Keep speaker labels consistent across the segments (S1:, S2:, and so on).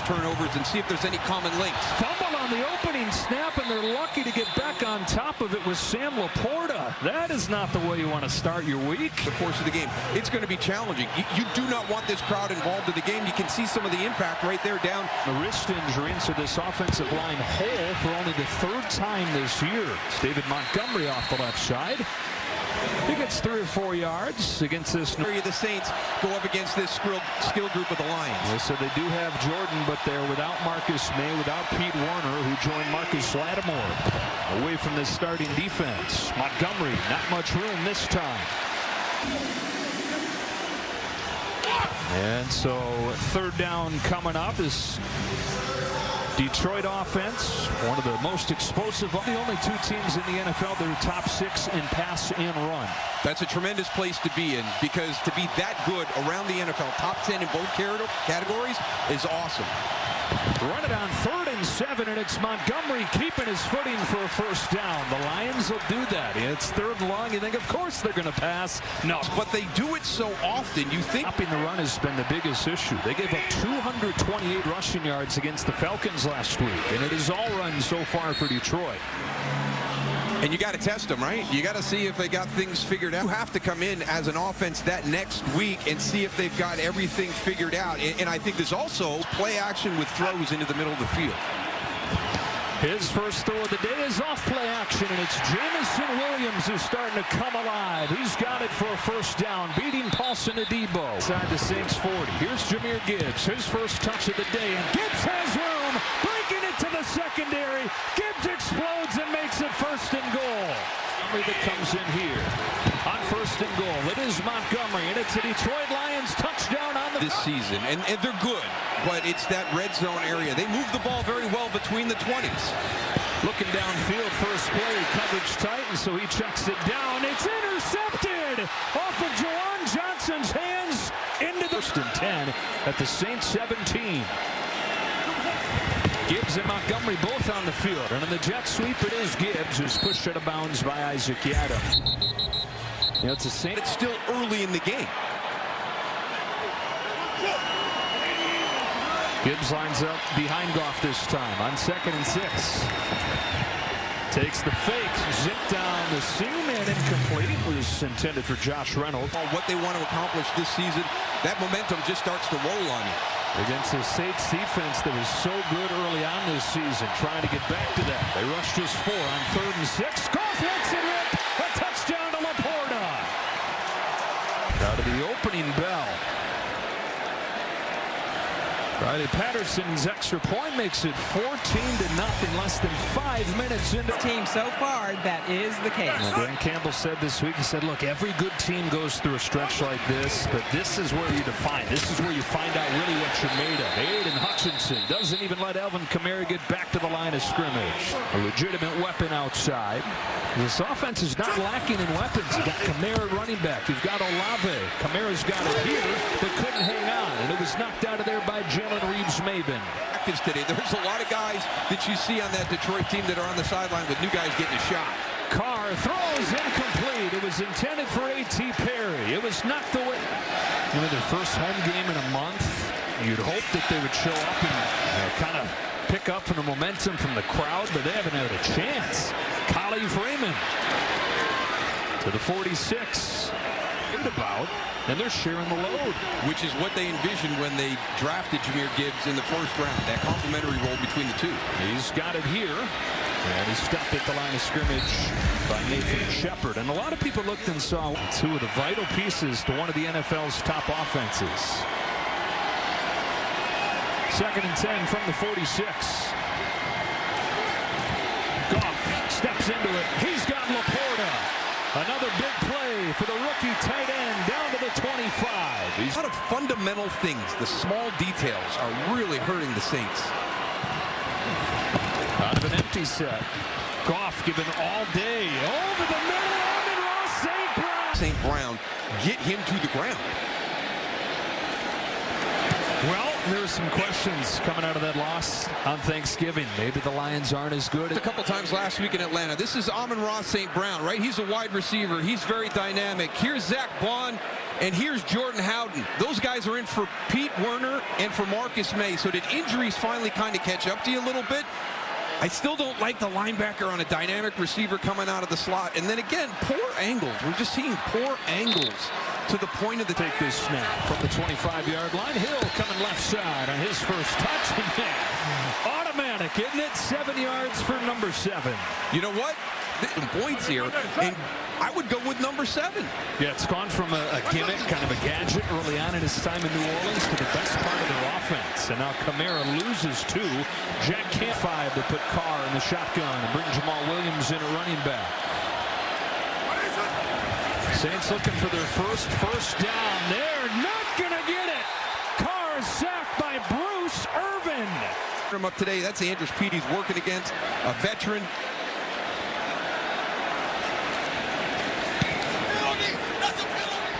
S1: turnovers and see if there's any common links.
S2: Fumble on the opening snap, and they're lucky to get back on top of it with Sam Laporta. That is not the way you want to start your week.
S1: The course of the game, it's going to be challenging. You do not want this crowd involved in the game. You can see some of the impact right there down.
S2: The wrist injury, and so this offensive line whole for only the third time this year. It's David Montgomery off the left side. He gets 3 or 4 yards against this.
S1: The Saints go up against this skill group of the Lions.
S2: Yeah, so they do have Jordan, but they're without Marcus May, without Pete Werner, who joined Marcus Lattimore away from this starting defense. Montgomery, not much room this time. And so third down coming up is Detroit offense, one of the most explosive. The only 2 teams in the NFL that are top 6 in pass and run.
S1: That's a tremendous place to be in, because to be that good around the NFL, top 10 in both categories, is awesome.
S2: Run it on 3rd and 7, and it's Montgomery keeping his footing for a first down. The Lions will do that. It's 3rd and long. You think, of course, they're going to pass. No.
S1: But they do it so often. You think
S2: stopping the run has been the biggest issue. They gave up 228 rushing yards against the Falcons last week, and it is all run so far for Detroit.
S1: And you got to test them, right? You got to see if they got things figured out. You have to come in as an offense that next week and see if they've got everything figured out. And I think there's also play action with throws into the middle of the field.
S2: His first throw of the day is off play action, and it's Jameson Williams who's starting to come alive. He's got it for a first down, beating Paulson Adebo. Inside the Saints 40. Here's Jahmyr Gibbs, his first touch of the day, and Gibbs has room, breaking it to the secondary. Gibbs explodes and makes it 1st and goal. That comes in here on 1st and goal. It is Montgomery, and it's a Detroit Lions touchdown on the
S1: this season, and they're good, but it's that red zone area. They move the ball very well between the 20s.
S2: Looking downfield, first play, coverage tight, and so he checks it down. It's intercepted off of Jawan Johnson's hands into the 1st and 10 at the Saints 17. Gibbs and Montgomery both on the field, and in the jet sweep it is Gibbs who's pushed out of bounds by Isaac Yiadom. You know, it's
S1: still early in the game.
S2: Gibbs lines up behind Goff this time on 2nd and 6. Takes the fake, zip down the seam, and incomplete. It was intended for Josh Reynolds.
S1: What they want to accomplish this season, that momentum just starts to roll on you.
S2: Against the Saints defense that was so good early on this season, trying to get back to that. They rushed just 4 on 3rd and 6. Goff lets it rip. A touchdown to Laporta. Out of the opening bell. Riley Patterson's extra point makes it 14-0. Less than 5 minutes into
S3: the team so far. That is the case.
S2: Well, Dan Campbell said this week, he said, look, every good team goes through a stretch like this, but this is where you define. This is where you find out really what you're made of. Aiden Hutchinson doesn't even let Alvin Kamara get back to the line of scrimmage. A legitimate weapon outside. This offense is not lacking in weapons. You've got Kamara running back. You've got Olave. Kamara's got it here, but couldn't hang on, and it was knocked out of there by Jalen Reeves-Maybin.
S1: Today, there's a lot of guys that you see on that Detroit team that are on the sideline with new guys getting a shot.
S2: Carr throws incomplete. It was intended for A.T. Perry. It was knocked away. You know, their first home game in a month. You'd hope that they would show up and kind of pick up from the momentum from the crowd, but they haven't had a chance. Khalif Raymond to the 46. About, and they're sharing the load,
S1: which is what they envisioned when they drafted Jahmyr Gibbs in the 1st round, that complementary role between the 2.
S2: He's got it here, and he's stopped at the line of scrimmage by Nathan Shepard. And a lot of people looked and saw 2 of the vital pieces to one of the NFL's top offenses. 2nd and 10 from the 46. Goff steps into it. He's got Laporta. Another big play for the rookie tight end down to the 25.
S1: A lot of fundamental things, the small details, are really hurting the Saints.
S2: Out of an empty set. Goff given all day. Over the middle, Amon-Ra St. Brown.
S1: St. Brown, get him to the ground.
S2: Well, there's some questions coming out of that loss on Thanksgiving. Maybe the Lions aren't as good.
S1: A couple times last week in Atlanta. This is Amon-Ra St. Brown, right? He's a wide receiver. He's very dynamic. Here's Zach Bond. And here's Jordan Howden. Those guys are in for Pete Werner and for Marcus May. So did injuries finally kind of catch up to you a little bit? I still don't like the linebacker on a dynamic receiver coming out of the slot. And then again, poor angles. We're just seeing poor angles to the point of the
S2: take this snap from the 25-yard line. Hill coming left side on his first touch. Automatic, isn't it? 7 yards for number 7.
S1: You know what? Points here, and I would go with number 7.
S2: Yeah, it's gone from a gimmick, kind of a gadget early on in his time in New Orleans to the best part of their offense. And now Kamara loses 2. Jack Camp 5 to put Carr in the shotgun and bring Jamal Williams in at running back. Saints looking for their first down. They're not going to get it. Carr is sacked by Bruce Irvin.
S1: Him up today. That's Andrus Peat he's working against, a veteran.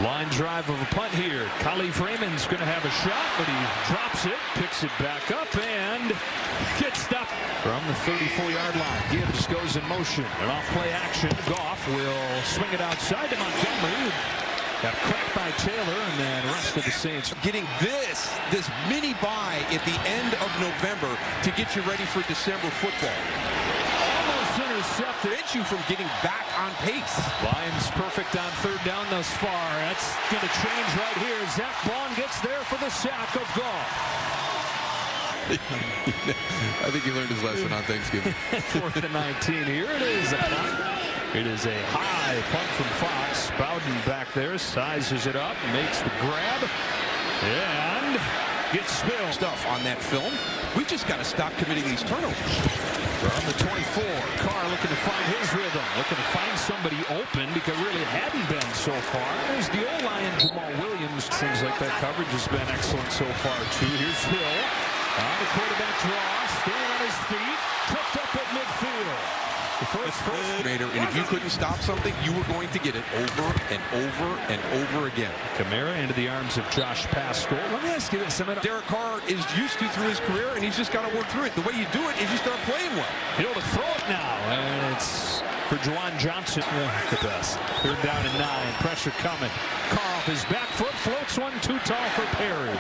S2: Line drive of a punt here. Khalif Raymond's going to have a shot, but he drops it, picks it back up, and gets stopped from the 34-yard line. Gibbs goes in motion. An off-play action. Goff will swing it outside to Montgomery. Got cracked by Taylor, and then rest of the Saints.
S1: Getting this mini bye at the end of November to get you ready for December football.
S2: Intercepted.
S1: Prevent you from getting back on pace.
S2: Lions perfect on 3rd down thus far. That's going to change right here. Zach Bond gets there for the sack of Goff.
S1: I think he learned his lesson on Thanksgiving.
S2: 4th and 19. Here it is. A punt. It is a high punt from Fox. Bowden back there sizes it up, makes the grab, and gets spilled.
S1: Stuff on that film. We've just got to stop committing these turnovers.
S2: From the 24, Carr looking to find his rhythm, looking to find somebody open because really hadn't been so far. There's the O-line, Jamal Williams. Seems like that coverage has been excellent so far, too. Here's Hill on the quarterback draw, staying on his feet, tripped up at midfield.
S1: And if you couldn't stop something, you were going to get it over and over and over again.
S2: Kamara into the arms of Josh Paschal. Let me ask you this.
S1: Derek Carr is used to through his career, and he's just got to work through it. The way you do it is you start playing well.
S2: Hill to throw it now, and it's for Juwan Johnson. The best. 3rd down and 9. Pressure coming. Carr off his back foot, floats one too tall for Perry.